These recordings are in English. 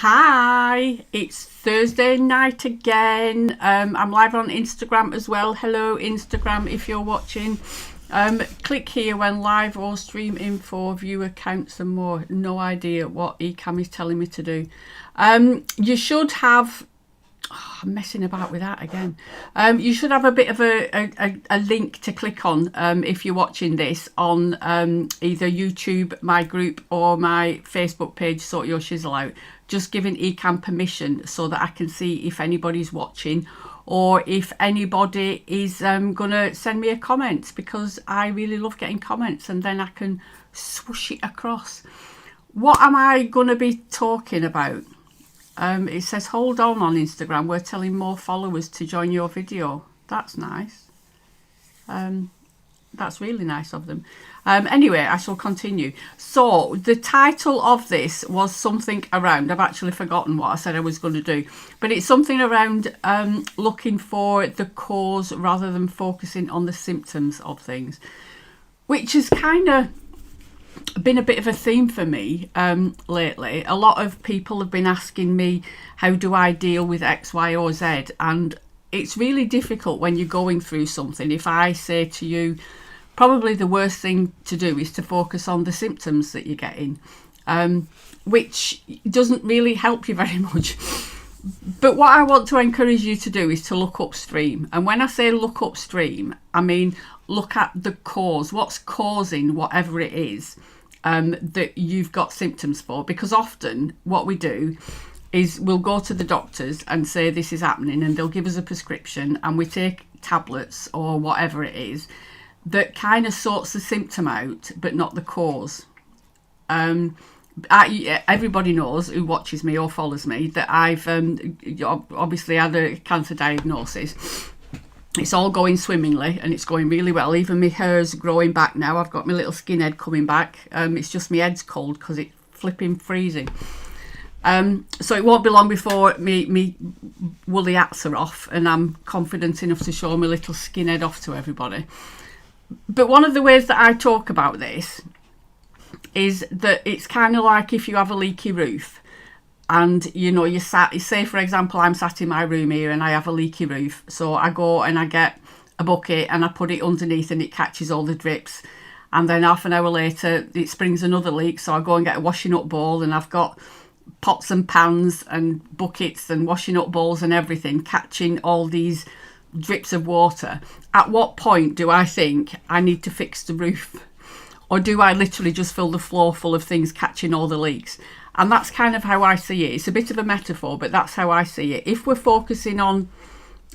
Hi, it's Thursday night again. I'm live on Instagram as well. Hello, Instagram, if you're watching. Click here when live or stream info, view accounts and more. No idea what Ecamm is telling me to do. You should have... I'm messing about with that again. You should have a bit of a link to click on if you're watching this on either YouTube, my group, or my Facebook page, Sort Your Shizzle Out. Just giving Ecamm permission so that I can see if anybody's watching or if anybody is going to send me a comment, because I really love getting comments and then I can swoosh it across. What am I going to be talking about? It says, hold on Instagram, we're telling more followers to join your video. That's nice. That's really nice of them. Anyway, I shall continue. So the title of this was something around, I've actually forgotten what I said I was going to do, but it's something around looking for the cause rather than focusing on the symptoms of things, which has kind of been a bit of a theme for me lately. A lot of people have been asking me, how do I deal with X, Y or Z? And it's really difficult when you're going through something. If I say to you, probably the worst thing to do is to focus on the symptoms that you're getting, which doesn't really help you very much. But what I want to encourage you to do is to look upstream. And when I say look upstream, I mean look at the cause, what's causing whatever it is that you've got symptoms for. Because often what we do is we'll go to the doctors and say this is happening, and they'll give us a prescription and we take tablets or whatever it is that kind of sorts the symptom out but not the cause. Everybody knows who watches me or follows me that I've obviously had a cancer diagnosis. It's all going swimmingly and it's going really well. Even my hair's growing back now. I've got my little skinhead coming back. It's just my head's cold because it's flipping freezing. So it won't be long before me woolly hats are off and I'm confident enough to show my little skinhead off to everybody. But one of the ways that I talk about this is that it's kind of like if you have a leaky roof and you say for example I'm sat in my room here and I have a leaky roof, so I go and I get a bucket and I put it underneath and it catches all the drips, and then half an hour later it springs another leak, so I go and get a washing up bowl and I've got pots and pans and buckets and washing up bowls and everything catching all these drips of water. At what point do I think I need to fix the roof? Or do I literally just fill the floor full of things catching all the leaks? And that's kind of how I see it. It's a bit of a metaphor, but that's how I see it. If we're focusing on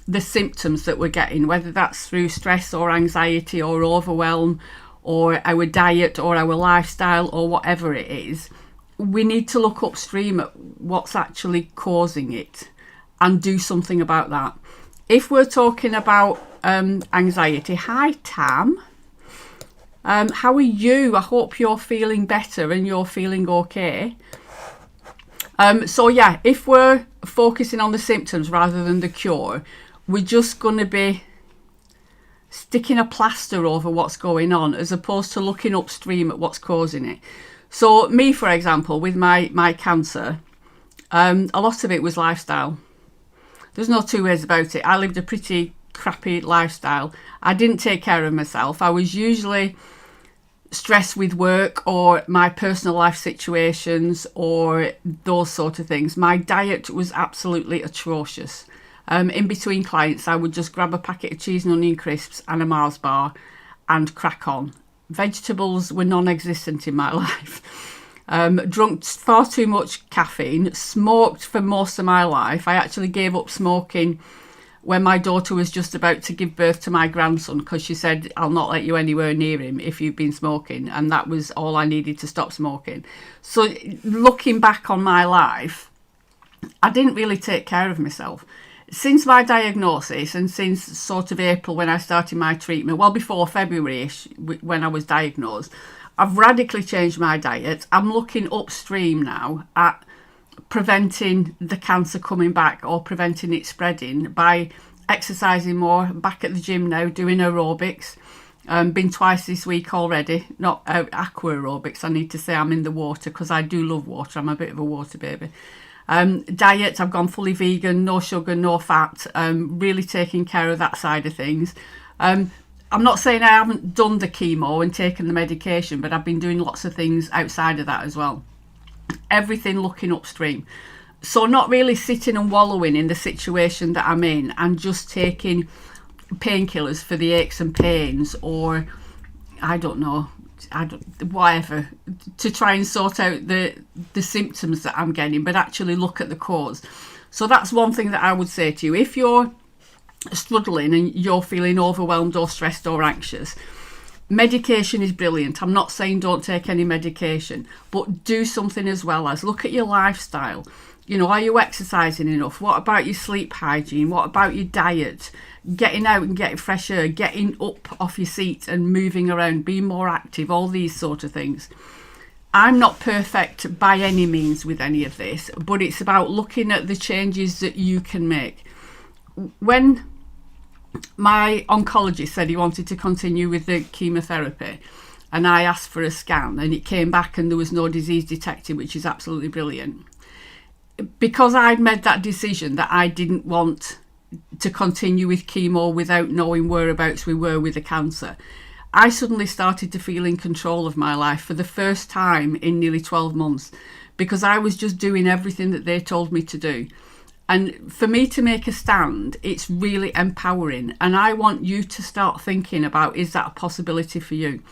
the symptoms that we're getting, whether that's through stress or anxiety or overwhelm or our diet or our lifestyle or whatever it is, we need to look upstream at what's actually causing it and do something about that. If we're talking about anxiety, hi Tam. How are you? I hope you're feeling better and you're feeling okay. So yeah, if we're focusing on the symptoms rather than the cure, we're just going to be sticking a plaster over what's going on as opposed to looking upstream at what's causing it. So me, for example, with my cancer, a lot of it was lifestyle. There's no two ways about it. I lived a pretty crappy lifestyle. I didn't take care of myself. I was usually stressed with work or my personal life situations or those sort of things. My diet was absolutely atrocious. In between clients, I would just grab a packet of cheese and onion crisps and a Mars bar and crack on. Vegetables were non-existent in my life. Drunk far too much caffeine, smoked for most of my life. I actually gave up smoking when my daughter was just about to give birth to my grandson, because she said, I'll not let you anywhere near him if you've been smoking. And that was all I needed to stop smoking. So looking back on my life, I didn't really take care of myself. Since my diagnosis and since sort of April when I started my treatment, well before February-ish when I was diagnosed, I've radically changed my diet. I'm looking upstream now at preventing the cancer coming back or preventing it spreading by exercising more, back at the gym now, doing aerobics. Been twice this week already, not aqua aerobics. I need to say I'm in the water because I do love water. I'm a bit of a water baby. Diet, I've gone fully vegan, no sugar, no fat, really taking care of that side of things. I'm not saying I haven't done the chemo and taken the medication, but I've been doing lots of things outside of that as well. Everything looking upstream. So not really sitting and wallowing in the situation that I'm in and just taking painkillers for the aches and pains, or whatever, to try and sort out the symptoms that I'm getting, but actually look at the cause. So that's one thing that I would say to you. If you're struggling and you're feeling overwhelmed or stressed or anxious, medication is brilliant. I'm not saying don't take any medication, but do something as well as look at your lifestyle. Are you exercising enough? What about your sleep hygiene? What about your diet? Getting out and getting fresh air, getting up off your seat and moving around, being more active, all these sort of things. I'm not perfect by any means with any of this, but it's about looking at the changes that you can make. When my oncologist said he wanted to continue with the chemotherapy, and I asked for a scan, and it came back and there was no disease detected, which is absolutely brilliant. Because I'd made that decision that I didn't want to continue with chemo without knowing whereabouts we were with the cancer, I suddenly started to feel in control of my life for the first time in nearly 12 months, because I was just doing everything that they told me to do. And for me to make a stand, it's really empowering. And I want you to start thinking about, is that a possibility for you?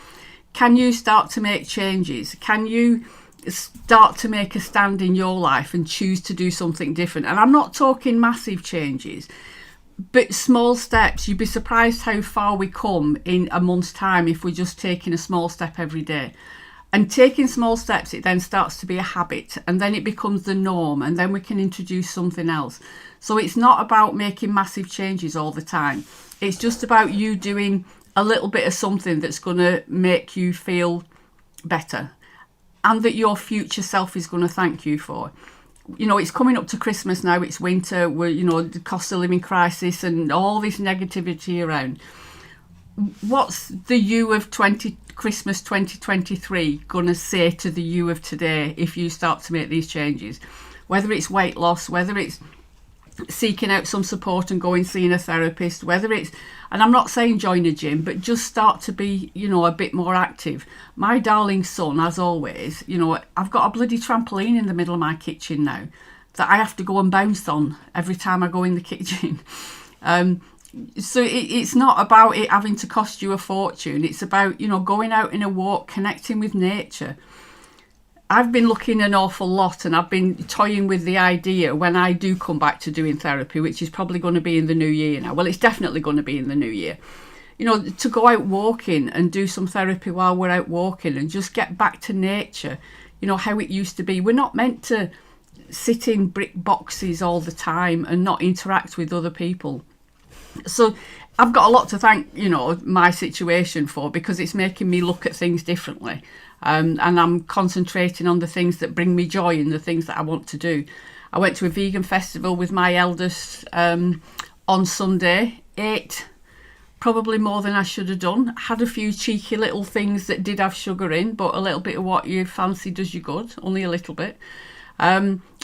Can you start to make changes? Can you start to make a stand in your life and choose to do something different? And I'm not talking massive changes, but small steps. You'd be surprised how far we come in a month's time if we're just taking a small step every day. And taking small steps, it then starts to be a habit, and then it becomes the norm, and then we can introduce something else. So it's not about making massive changes all the time. It's just about you doing a little bit of something that's going to make you feel better, and that your future self is going to thank you for. It's coming up to Christmas now, it's winter, the cost of living crisis and all this negativity around. What's the you of Christmas 2023 going to say to the you of today if you start to make these changes? Whether it's weight loss, whether it's seeking out some support and going seeing a therapist, whether it's, and I'm not saying join a gym, but just start to be, a bit more active. My darling son, as always, I've got a bloody trampoline in the middle of my kitchen now that I have to go and bounce on every time I go in the kitchen. So it's not about it having to cost you a fortune. It's about, going out in a walk, connecting with nature. I've been looking an awful lot, and I've been toying with the idea when I do come back to doing therapy, which is probably going to be in the new year now. Well, it's definitely going to be in the new year. To go out walking and do some therapy while we're out walking and just get back to nature, how it used to be. We're not meant to sit in brick boxes all the time and not interact with other people. So I've got a lot to thank, my situation for, because it's making me look at things differently. And I'm concentrating on the things that bring me joy and the things that I want to do. I went to a vegan festival with my eldest on Sunday, ate probably more than I should have done. Had a few cheeky little things that did have sugar in, but a little bit of what you fancy does you good, only a little bit.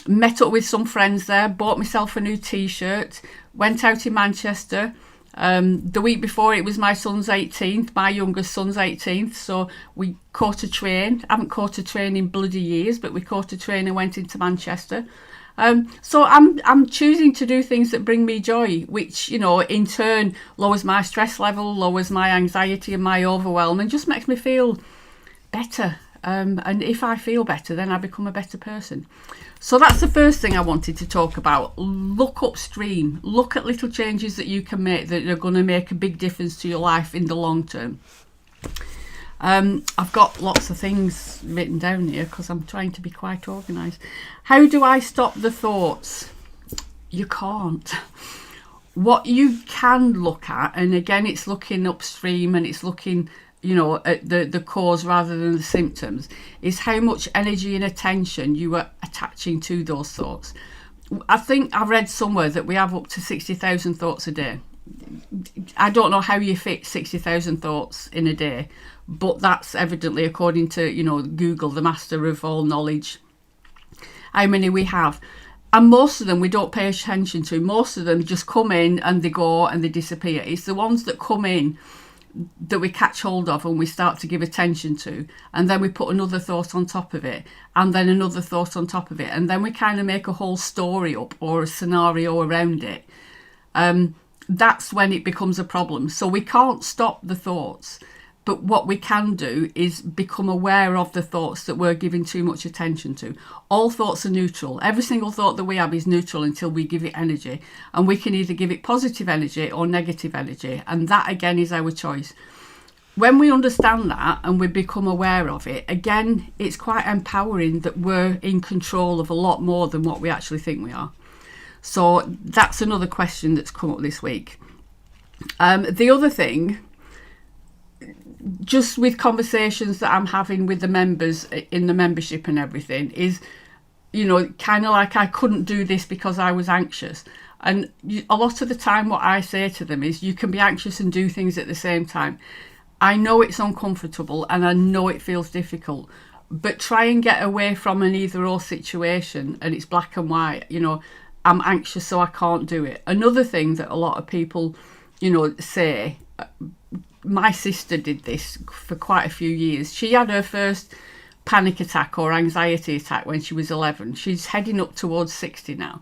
Met up with some friends there, bought myself a new t-shirt, went out in Manchester. The week before it was my son's 18th, my youngest son's 18th, so we caught a train. I haven't caught a train in bloody years, but we caught a train and went into Manchester. So I'm choosing to do things that bring me joy, which, in turn lowers my stress level, lowers my anxiety and my overwhelm, and just makes me feel better. And if I feel better, then I become a better person. So that's the first thing I wanted to talk about. Look upstream. Look at little changes that you can make that are going to make a big difference to your life in the long term. I've got lots of things written down here because I'm trying to be quite organised. How do I stop the thoughts? You can't. What you can look at, and again, it's looking upstream and it's looking, at the cause rather than the symptoms, is how much energy and attention you are attaching to those thoughts. I think I read somewhere that we have up to 60,000 thoughts a day. I don't know how you fit 60,000 thoughts in a day, but that's evidently, according to, Google, the master of all knowledge, how many we have. And most of them we don't pay attention to. Most of them just come in and they go and they disappear. It's the ones that come in that we catch hold of and we start to give attention to, and then we put another thought on top of it, and then another thought on top of it, and then we kind of make a whole story up or a scenario around it. That's when it becomes a problem. So we can't stop the thoughts, but what we can do is become aware of the thoughts that we're giving too much attention to. All thoughts are neutral. Every single thought that we have is neutral until we give it energy, and we can either give it positive energy or negative energy, and that again is our choice. When we understand that and we become aware of it, again, it's quite empowering that we're in control of a lot more than what we actually think we are. So that's another question that's come up this week. The other thing, just with conversations that I'm having with the members in the membership and everything, is, you know, kind of like I couldn't do this because I was anxious. And a lot of the time what I say to them is you can be anxious and do things at the same time. I know it's uncomfortable and I know it feels difficult, but try and get away from an either or situation, and it's black and white. You know, I'm anxious so I can't do it. Another thing that a lot of people, you know, say, my sister did this for quite a few years. She had her first panic attack or anxiety attack when she was 11. She's heading up towards 60 now.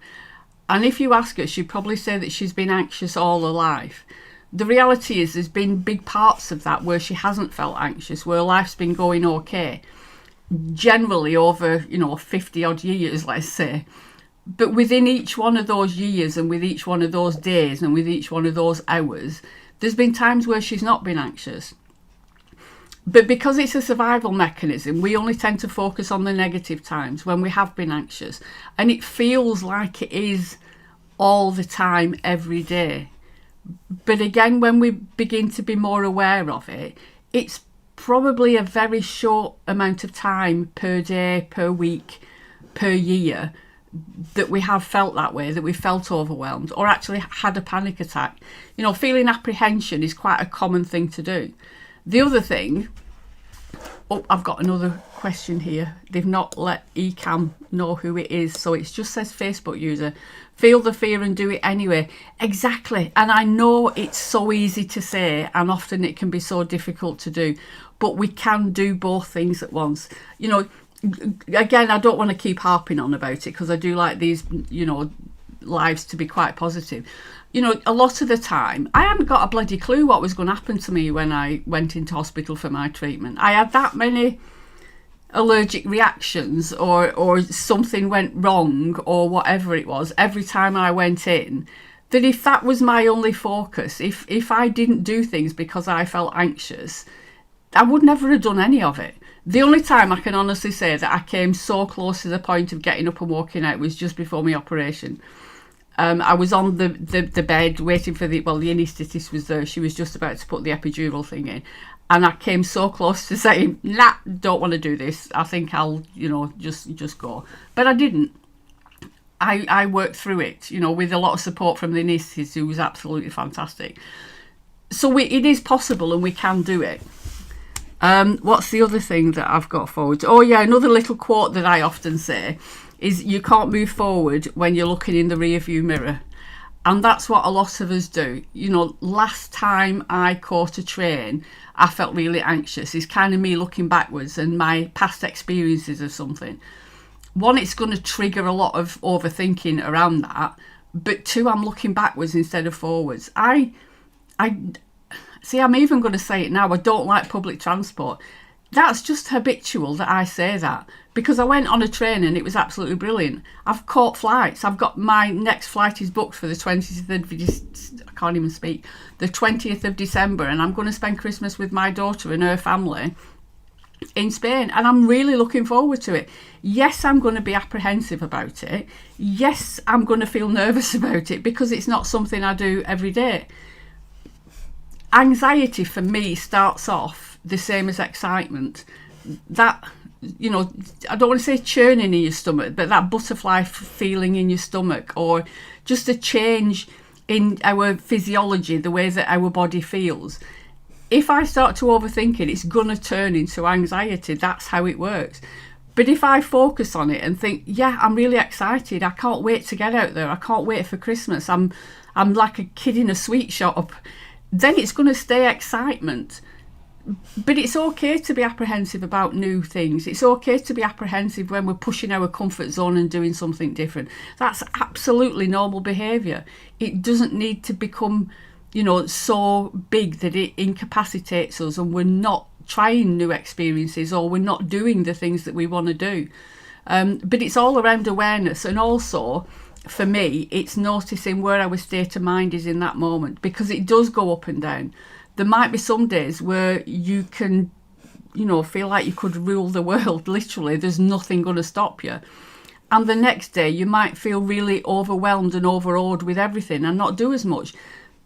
And if you ask her, she'd probably say that she's been anxious all her life. The reality is there's been big parts of that where she hasn't felt anxious, where life's been going okay, generally over, you know, 50 odd years, let's say. But within each one of those years and with each one of those days and with each one of those hours, there's been times where she's not been anxious. But because it's a survival mechanism, we only tend to focus on the negative times when we have been anxious. And it feels like it is all the time, every day. But again, when we begin to be more aware of it, it's probably a very short amount of time per day, per week, per year that we have felt that way, that we felt overwhelmed or actually had a panic attack. You know, feeling apprehension is quite a common thing to do. The other thing, oh, I've got another question here. They've not let Ecam know who it is, so it just says Facebook user. Feel the fear and do it anyway. Exactly. And I know it's so easy to say, and often it can be so difficult to do, but we can do both things at once. You know, again, I don't want to keep harping on about it because I do like these, you know, lives to be quite positive. You know, a lot of the time, I hadn't got a bloody clue what was going to happen to me when I went into hospital for my treatment. I had that many allergic reactions or something went wrong or whatever it was every time I went in, that if that was my only focus, if I didn't do things because I felt anxious, I would never have done any of it. The only time I can honestly say that I came so close to the point of getting up and walking out was just before my operation. I was on the bed waiting for the anaesthetist was there. She was just about to put the epidural thing in. And I came so close to saying, nah, don't want to do this. I think I'll, you know, just go. But I didn't. I worked through it, you know, with a lot of support from the anaesthetist, who was absolutely fantastic. So it is possible and we can do it. What's the other thing that I've got forward? Oh yeah, another little quote that I often say is you can't move forward when you're looking in the rear view mirror. And that's what a lot of us do. You know, last time I caught a train, I felt really anxious. It's kind of me looking backwards and my past experiences of something. One, it's going to trigger a lot of overthinking around that. But two, I'm looking backwards instead of forwards. I see, I'm even going to say it now. I don't like public transport. That's just habitual that I say that, because I went on a train and it was absolutely brilliant. I've caught flights. I've got my next flight is booked for the 20th of I can't even speak. The 20th of December, and I'm going to spend Christmas with my daughter and her family in Spain, and I'm really looking forward to it. Yes, I'm going to be apprehensive about it. Yes, I'm going to feel nervous about it because it's not something I do every day. Anxiety for me starts off the same as excitement. That, you know, I don't want to say churning in your stomach, but that butterfly feeling in your stomach, or just a change in our physiology, the way that our body feels. If I start to overthink it, it's going to turn into anxiety. That's how it works. But if I focus on it and think, yeah, I'm really excited, I can't wait to get out there, I can't wait for Christmas, I'm like a kid in a sweet shop, then it's going to stay excitement. But it's okay to be apprehensive about new things. It's okay to be apprehensive when we're pushing our comfort zone and doing something different. That's absolutely normal behaviour. It doesn't need to become, so big that it incapacitates us and we're not trying new experiences or we're not doing the things that we want to do. But it's all around awareness, and also for me it's noticing where our state of mind is in that moment, because it does go up and down. There might be some days where you can feel like you could rule the world, literally there's nothing going to stop you, and the next day you might feel really overwhelmed and overawed with everything and not do as much.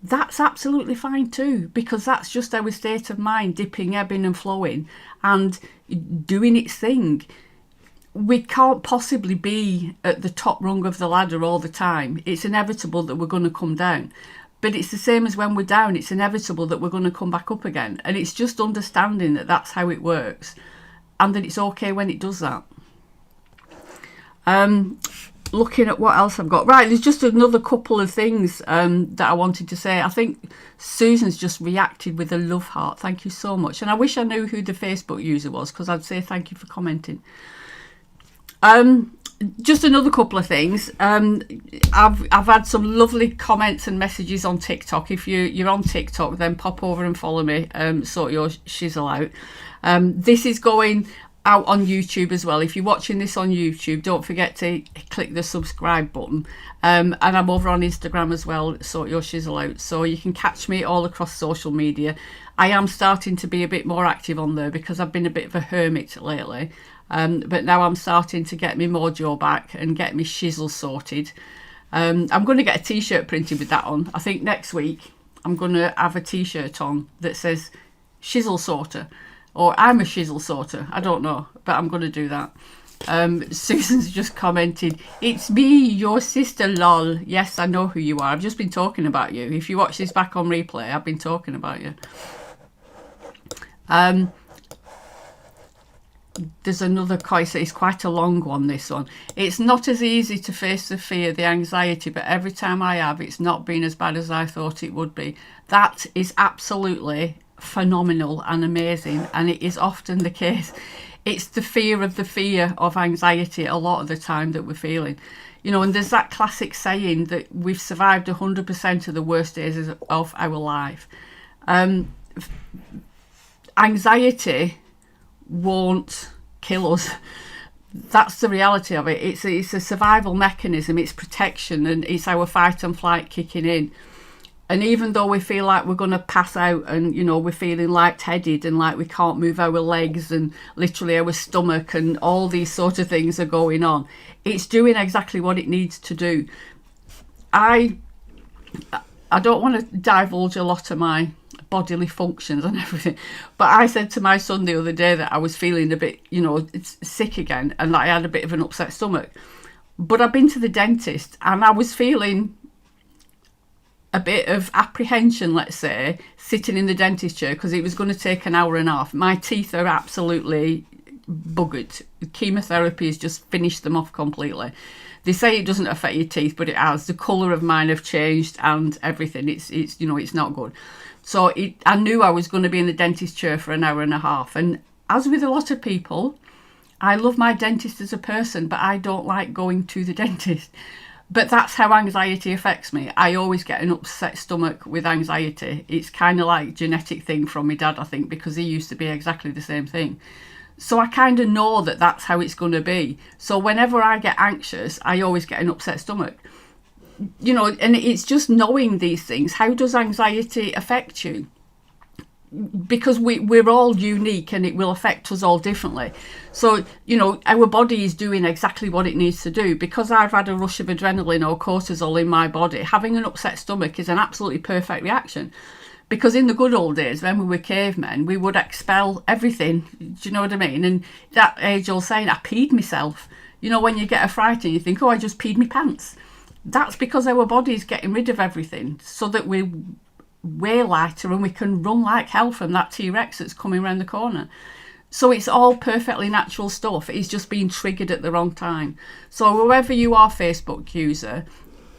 That's absolutely fine too, because that's just our state of mind dipping, ebbing and flowing and doing its thing. We can't possibly be at the top rung of the ladder all the time. It's inevitable that we're going to come down. But it's the same as when we're down, it's inevitable that we're going to come back up again. And it's just understanding that that's how it works and that it's okay when it does that. Looking at what else I've got. Right, there's just another couple of things that I wanted to say. I think Susan's just reacted with a love heart. Thank you so much. And I wish I knew who the Facebook user was, because I'd say thank you for commenting. Just another couple of things. I've had some lovely comments and messages on TikTok. If you're on TikTok, then pop over and follow me. Sort your shizzle out. This is going out on YouTube as well. If you're watching this on YouTube, don't forget to click the subscribe button. And I'm over on Instagram as well, sort your shizzle out. So you can catch me all across social media. I am starting to be a bit more active on there because I've been a bit of a hermit lately. But now I'm starting to get my mojo back and get my shizzle sorted. I'm going to get a t-shirt printed with that on. I think next week I'm going to have a t-shirt on that says shizzle sorter, or I'm a shizzle sorter. I don't know, but I'm going to do that. Susan's just commented, it's me, your sister, lol. Yes, I know who you are. I've just been talking about you. If you watch this back on replay, I've been talking about you. There's another choice. It's quite a long one, this one. It's not as easy to face the fear, the anxiety, but every time I have, it's not been as bad as I thought it would be. That is absolutely phenomenal and amazing, and it is often the case. It's the fear of anxiety a lot of the time that we're feeling. And there's that classic saying that we've survived 100% of the worst days of our life. Anxiety won't kill us. That's the reality of it. It's a survival mechanism, it's protection, and it's our fight and flight kicking in. And even though we feel like we're going to pass out and we're feeling lightheaded and like we can't move our legs and literally our stomach and all these sort of things are going on, it's doing exactly what it needs to do. I don't want to divulge a lot of my bodily functions and everything, but I said to my son the other day that I was feeling a bit sick again and that I had a bit of an upset stomach. But I've been to the dentist and I was feeling a bit of apprehension, let's say, sitting in the dentist chair, because it was going to take an hour and a half. My teeth are absolutely buggered. Chemotherapy has just finished them off completely. They say it doesn't affect your teeth, but it has. The colour of mine have changed and everything. It's not good. So I knew I was going to be in the dentist chair for an hour and a half. And as with a lot of people, I love my dentist as a person, but I don't like going to the dentist. But that's how anxiety affects me. I always get an upset stomach with anxiety. It's kind of like a genetic thing from my dad, I think, because he used to be exactly the same thing. So I kind of know that that's how it's going to be. So whenever I get anxious, I always get an upset stomach. And it's just knowing these things. How does anxiety affect you? Because we're all unique and it will affect us all differently. So, our body is doing exactly what it needs to do. Because I've had a rush of adrenaline or cortisol in my body, having an upset stomach is an absolutely perfect reaction. Because in the good old days, when we were cavemen, we would expel everything. Do you know what I mean? And that age-old saying, I peed myself. When you get a fright and you think, oh, I just peed my pants. That's because our body's getting rid of everything so that we're way lighter and we can run like hell from that T-Rex that's coming around the corner. So it's all perfectly natural stuff. It's just being triggered at the wrong time. So whoever you are, Facebook user,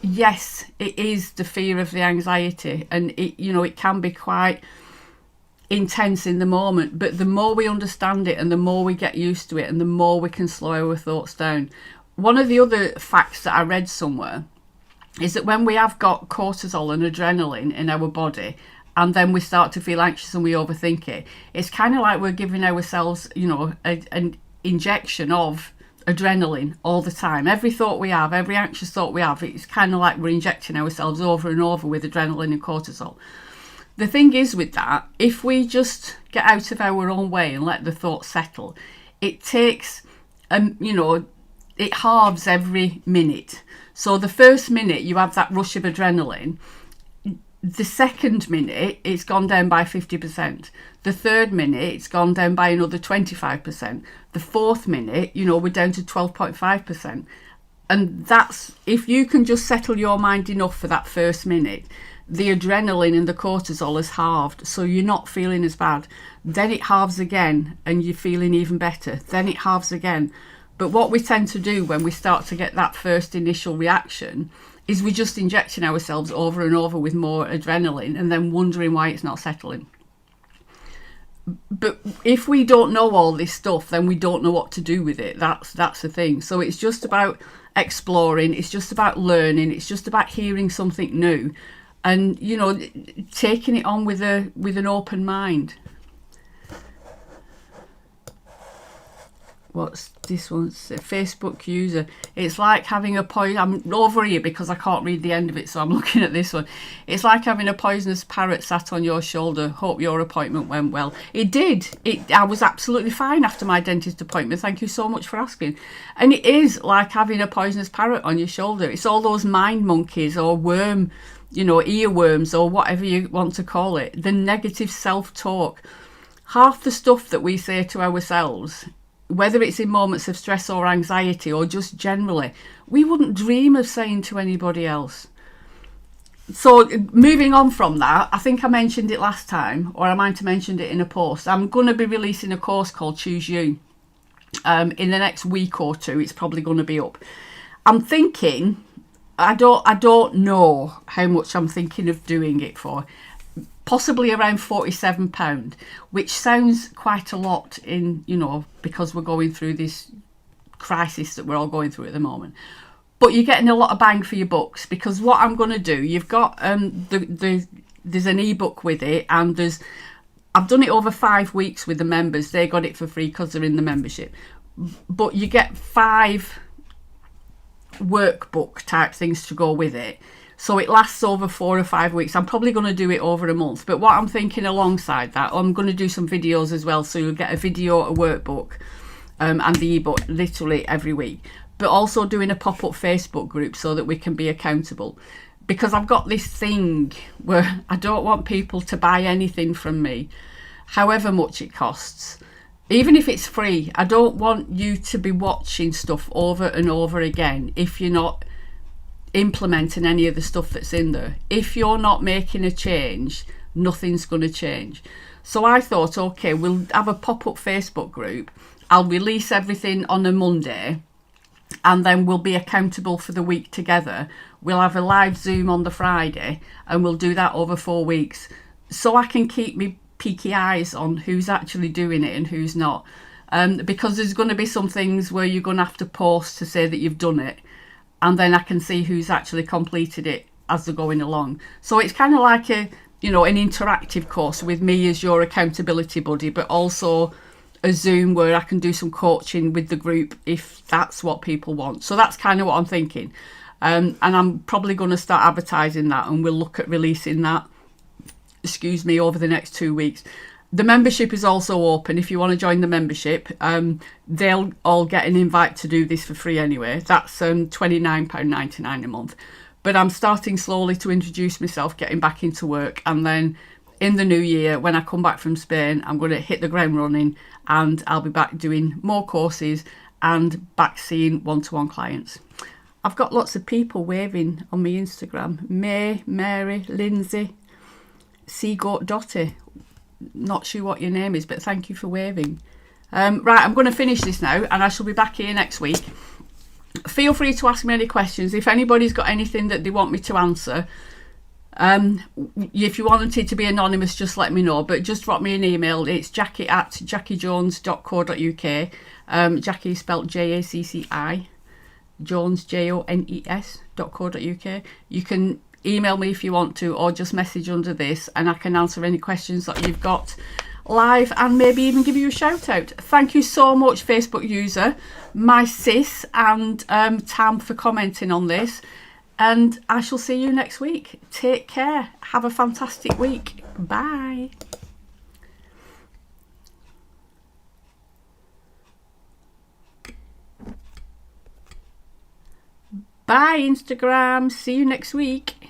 yes, it is the fear of the anxiety, and it can be quite intense in the moment, but the more we understand it and the more we get used to it and the more we can slow our thoughts down. One of the other facts that I read somewhere is that when we have got cortisol and adrenaline in our body, and then we start to feel anxious and we overthink it, it's kind of like we're giving ourselves, an injection of adrenaline all the time. Every thought we have, every anxious thought we have, it's kind of like we're injecting ourselves over and over with adrenaline and cortisol. The thing is with that, if we just get out of our own way and let the thoughts settle, it takes, it halves every minute. So the first minute you have that rush of adrenaline, the second minute it's gone down by 50%. The third minute it's gone down by another 25%. The fourth minute, we're down to 12.5%. And that's, if you can just settle your mind enough for that first minute, the adrenaline and the cortisol is halved, so you're not feeling as bad. Then it halves again and you're feeling even better. Then it halves again. But what we tend to do when we start to get that first initial reaction is we're just injecting ourselves over and over with more adrenaline and then wondering why it's not settling. But if we don't know all this stuff, then we don't know what to do with it. That's the thing. So it's just about exploring, it's just about learning, it's just about hearing something new and, taking it on with an open mind. What's this one? Facebook user. It's like having a poison. I'm over here because I can't read the end of it, so I'm looking at this one. It's like having a poisonous parrot sat on your shoulder. Hope your appointment went well. It did. I was absolutely fine after my dentist appointment. Thank you so much for asking. And it is like having a poisonous parrot on your shoulder. It's all those mind monkeys or worm, earworms or whatever you want to call it. The negative self-talk. Half the stuff that we say to ourselves, whether it's in moments of stress or anxiety or just generally, we wouldn't dream of saying to anybody else. So moving on from that, I think I mentioned it last time, or I might have mentioned it in a post. I'm going to be releasing a course called Choose You. In the next week or two, it's probably going to be up. I'm thinking, I don't know how much I'm thinking of doing it for. Possibly around £47, which sounds quite a lot because we're going through this crisis that we're all going through at the moment. But you're getting a lot of bang for your bucks, because what I'm going to do, you've got there's an ebook with it, and I've done it over 5 weeks with the members. They got it for free because they're in the membership. But you get 5 workbook type things to go with it. So it lasts over 4 or 5 weeks. I'm probably going to do it over a month. But what I'm thinking alongside that, I'm going to do some videos as well. So you'll get a video, a workbook, and the ebook literally every week. But also doing a pop-up Facebook group so that we can be accountable. Because I've got this thing where I don't want people to buy anything from me, however much it costs. Even if it's free, I don't want you to be watching stuff over and over again if you're not implementing any of the stuff that's in there. If you're not making a change, nothing's going to change. So I thought, okay, we'll have a pop-up Facebook group. I'll release everything on a Monday, and then we'll be accountable for the week together. We'll have a live Zoom on the Friday, and we'll do that over 4 weeks, so I can keep me peaky eyes on who's actually doing it and who's not. Because there's going to be some things where you're going to have to post to say that you've done it, and then I can see who's actually completed it as they're going along. So it's kind of like an interactive course with me as your accountability buddy, but also a Zoom where I can do some coaching with the group if that's what people want. So that's kind of what I'm thinking. And I'm probably going to start advertising that, and we'll look at releasing that, over the next 2 weeks. The membership is also open. If you want to join the membership, they'll all get an invite to do this for free anyway. That's £29.99 a month. But I'm starting slowly to introduce myself, getting back into work. And then in the new year, when I come back from Spain, I'm going to hit the ground running, and I'll be back doing more courses and back seeing one-to-one clients. I've got lots of people waving on my Instagram. May, Mary, Lindsay, Seagoat Dotty. Not sure what your name is, but thank you for waving. Right, I'm going to finish this now, and I shall be back here next week. Feel free to ask me any questions. If anybody's got anything that they want me to answer, if you wanted to be anonymous, just let me know, but just drop me an email. It's jackie@jackiejones.co.uk. Jackie spelled Jacci, Jones Jones.co.uk. You can email me if you want to, or just message under this, and I can answer any questions that you've got live, and maybe even give you a shout out. Thank you so much, Facebook user, my sis, and Tam, for commenting on this. And I shall see you next week. Take care. Have a fantastic week. Bye. Bye, Instagram. See you next week.